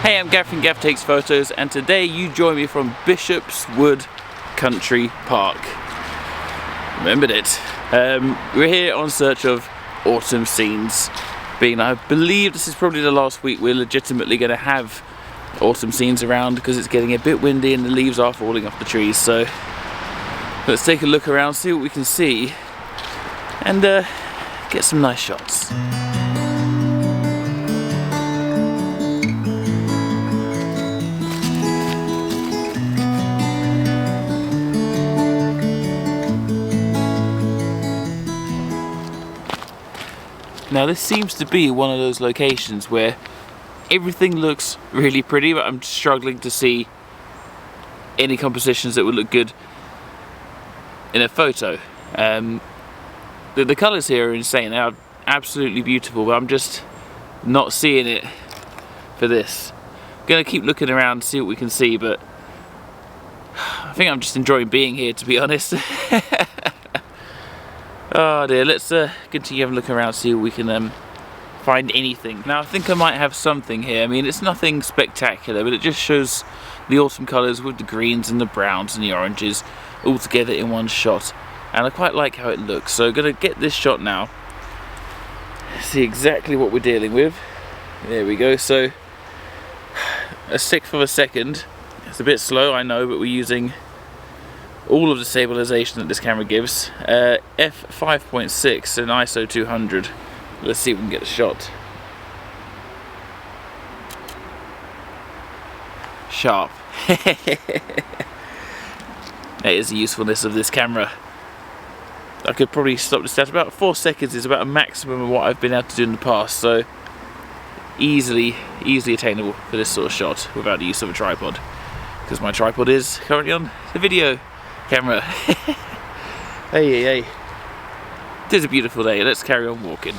Hey, I'm Gav from Gav Takes Photos, and today you join me from Bishopswood Country Park. Remembered it. We're here on search of autumn scenes. I believe this is probably the last week we're legitimately going to have autumn scenes around because it's getting a bit windy and the leaves are falling off the trees. So let's take a look around, see what we can see, and get some nice shots. Now this seems to be one of those locations where everything looks really pretty, but I'm struggling to see any compositions that would look good in a photo. The colours here are insane, they are absolutely beautiful, but I'm just not seeing it for this. I'm going to keep looking around to see what we can see, but I think I'm just enjoying being here, to be honest. Oh dear, let's continue having a look around, see if we can find anything. Now I think I might have something here. I mean, it's nothing spectacular, but it just shows the autumn colours with the greens and the browns and the oranges all together in one shot. And I quite like how it looks, so I'm going to get this shot now. See exactly what we're dealing with. There we go, so a sixth of a second. It's a bit slow, I know, but we're using all of the stabilization that this camera gives. f5.6 and ISO 200. Let's see if we can get a shot. Sharp. That is the usefulness of this camera. I could probably stop this at about 4 seconds is about a maximum of what I've been able to do in the past, so easily attainable for this sort of shot without the use of a tripod, because my tripod is currently on the video camera. Hey. It is a beautiful day, let's carry on walking.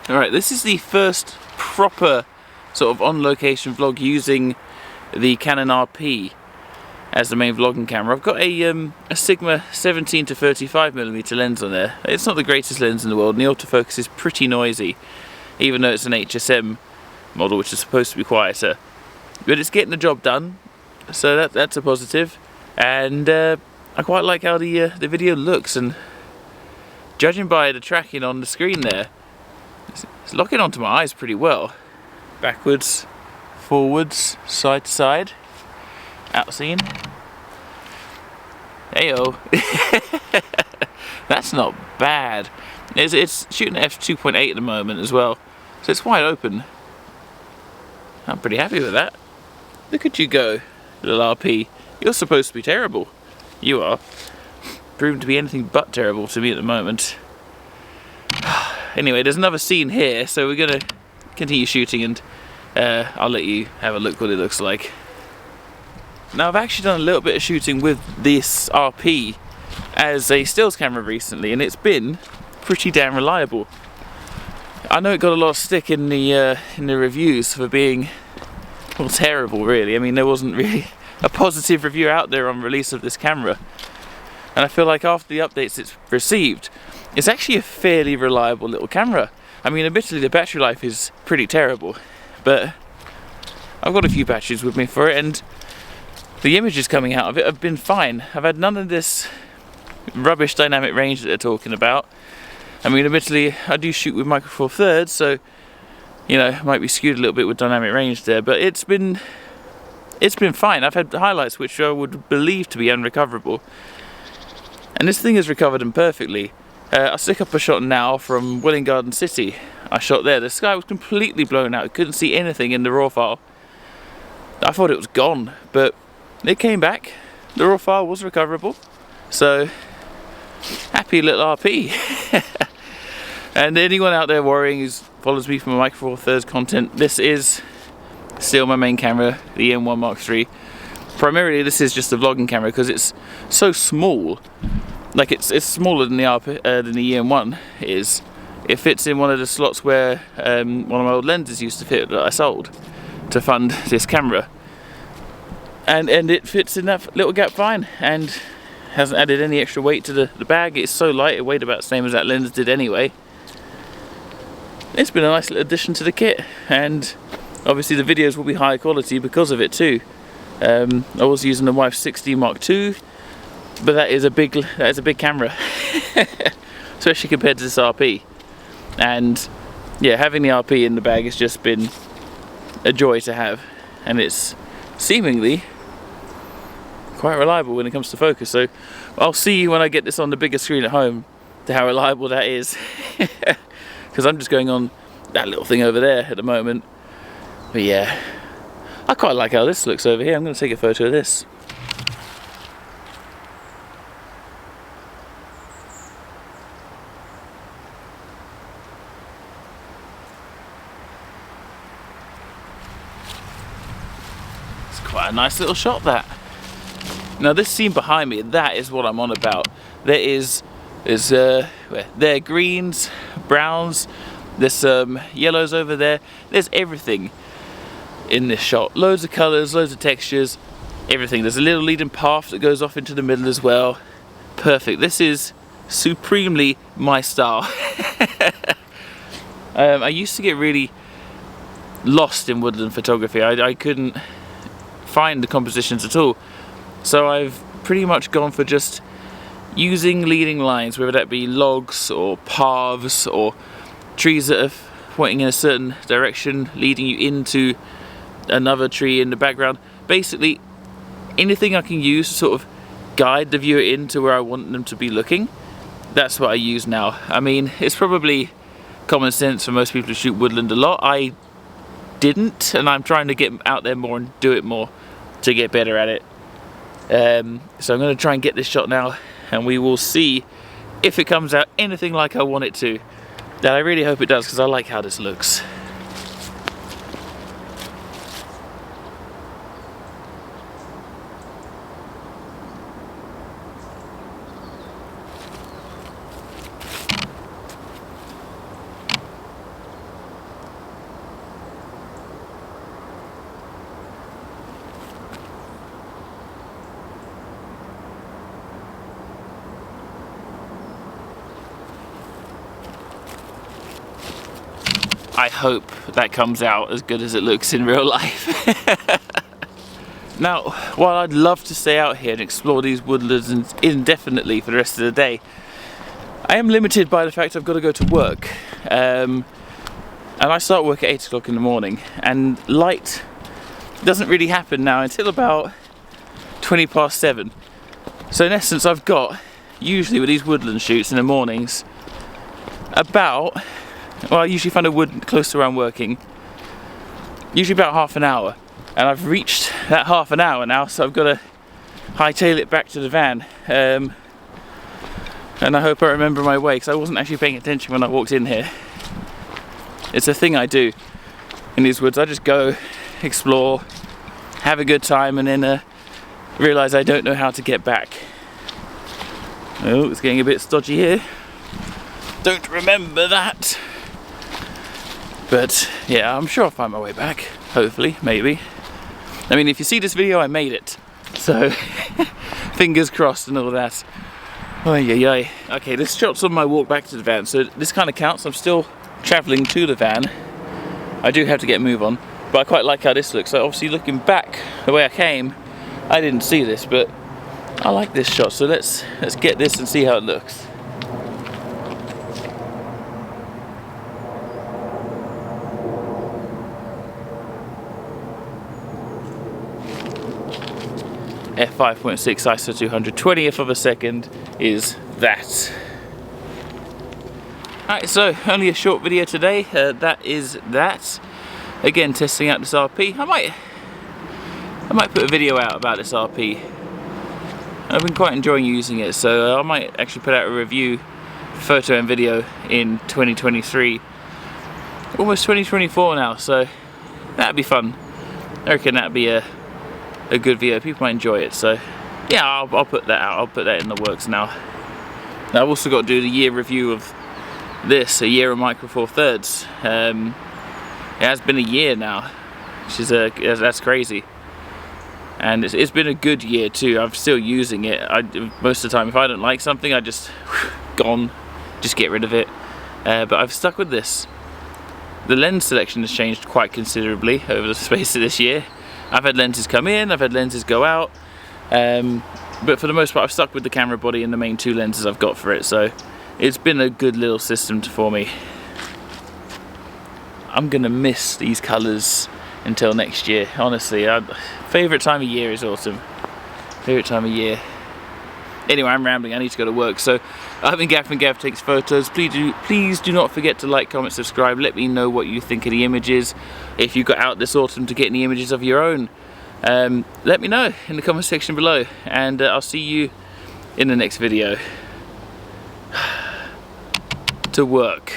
Alright, this is the first proper sort of on-location vlog using the Canon RP as the main vlogging camera. I've got a Sigma 17 to 35mm lens on there. It's not the greatest lens in the world, and the autofocus is pretty noisy, even though it's an HSM model, which is supposed to be quieter. But it's getting the job done, so that's a positive. And I quite like how the video looks, and judging by the tracking on the screen there, it's locking onto my eyes pretty well. Backwards, forwards, side to side, out scene. Heyo. That's not bad. It's shooting at f2.8 at the moment as well, so it's wide open. I'm pretty happy with that. Look at you go, little RP. You're supposed to be terrible. You are. Proven to be anything but terrible to me at the moment. Anyway, there's another scene here, so we're going to continue shooting, and I'll let you have a look what it looks like. Now, I've actually done a little bit of shooting with this RP as a stills camera recently, and it's been pretty damn reliable. I know it got a lot of stick in the reviews for being, well, terrible really. I mean, there wasn't really a positive review out there on release of this camera. And I feel like after the updates it's received, it's actually a fairly reliable little camera. I mean, admittedly the battery life is pretty terrible, but I've got a few batteries with me for it, and the images coming out of it have been fine. I've had none of this rubbish dynamic range that they're talking about. I mean, admittedly I do shoot with Micro Four Thirds, so you know, it might be skewed a little bit with dynamic range there, but it's been fine. I've had highlights which I would believe to be unrecoverable, and this thing has recovered them perfectly. I'll stick up a shot now from Welwyn Garden City. I shot there. The sky was completely blown out. I couldn't see anything in the raw file. I thought it was gone, but it came back. The raw file was recoverable. So, happy little RP. And anyone out there worrying who follows me from my Micro Four Thirds content, this is still my main camera, the EM1 Mark III. primarily this is just a vlogging camera because it's so small. Like it's smaller than the EM1 is. It fits in one of the slots where one of my old lenses used to fit that I sold to fund this camera, and it fits in that little gap fine, and hasn't added any extra weight to the bag. It's so light, it weighed about the same as that lens did anyway. It's been a nice little addition to the kit, and obviously the videos will be high quality because of it too. I was using the wife's 6D Mark II, but that is a big camera, especially compared to this RP. And yeah, having the RP in the bag has just been a joy to have, and it's seemingly quite reliable when it comes to focus. So I'll see you when I get this on the bigger screen at home to how reliable that is, because I'm just going on that little thing over there at the moment. But yeah, I quite like how this looks over here. I'm going to take a photo of this. It's quite a nice little shot, that. Now this scene behind me, that is what I'm on about. There's greens, browns, there's some yellows over there. There's everything in this shot. Loads of colours, loads of textures, everything. There's a little leading path that goes off into the middle as well. Perfect. This is supremely my style. I used to get really lost in woodland photography. I couldn't find the compositions at all. So I've pretty much gone for just using leading lines, whether that be logs or paths or trees that are pointing in a certain direction, leading you into another tree in the background. Basically, anything I can use to sort of guide the viewer into where I want them to be looking, that's what I use now. I mean, it's probably common sense for most people to shoot woodland a lot. I didn't, and I'm trying to get out there more and do it more to get better at it. So I'm going to try and get this shot now, and we will see if it comes out anything like I want it to. And I really hope it does, because I like how this looks. I hope that comes out as good as it looks in real life. Now, while I'd love to stay out here and explore these woodlands indefinitely for the rest of the day, I am limited by the fact I've got to go to work. And I start work at 8 o'clock in the morning, and light doesn't really happen now until about 20 past 7. So in essence, I've got, usually with these woodland shoots in the mornings, about, well, I usually find a wood close to where I'm working, usually about half an hour, and I've reached that half an hour now, so I've got to hightail it back to the van, and I hope I remember my way, because I wasn't actually paying attention when I walked in here. It's a thing I do in these woods. I just go, explore, have a good time, and then realise I don't know how to get back. Oh, it's getting a bit stodgy here. Don't remember that. But yeah, I'm sure I'll find my way back. Hopefully, maybe. I mean, if you see this video, I made it. So, fingers crossed and all that. Oy. Okay, this shot's on my walk back to the van, so this kind of counts. I'm still travelling to the van. I do have to get a move on, but I quite like how this looks. So obviously looking back the way I came, I didn't see this, but I like this shot. So let's get this and see how it looks. f5.6 ISO 200, 20th of a second is that. Alright, so only a short video today. That is that. Again, testing out this RP. I might put a video out about this RP. I've been quite enjoying using it, so I might actually put out a review, photo and video in 2023. Almost 2024 now, so that'd be fun. I reckon that'd be a a good video. People might enjoy it. So yeah, I'll put that out. I'll put that in the works now. Now I've also got to do the year review of this, a year of Mark IV III. It has been a year now, which is that's crazy. And it's been a good year too. I'm still using it. Most of the time, if I don't like something, I just just get rid of it. But I've stuck with this. The lens selection has changed quite considerably over the space of this year. I've had lenses come in, I've had lenses go out. But for the most part, I've stuck with the camera body and the main 2 lenses I've got for it. So it's been a good little system for me. I'm gonna miss these colours until next year. Honestly, favourite time of year is autumn. Favourite time of year. Anyway, I'm rambling. I need to go to work. So I've been Gav from Gav Takes Photos. Please do not forget to like, comment, subscribe. Let me know what you think of the images. If you got out this autumn to get any images of your own, let me know in the comment section below. And I'll see you in the next video. To work.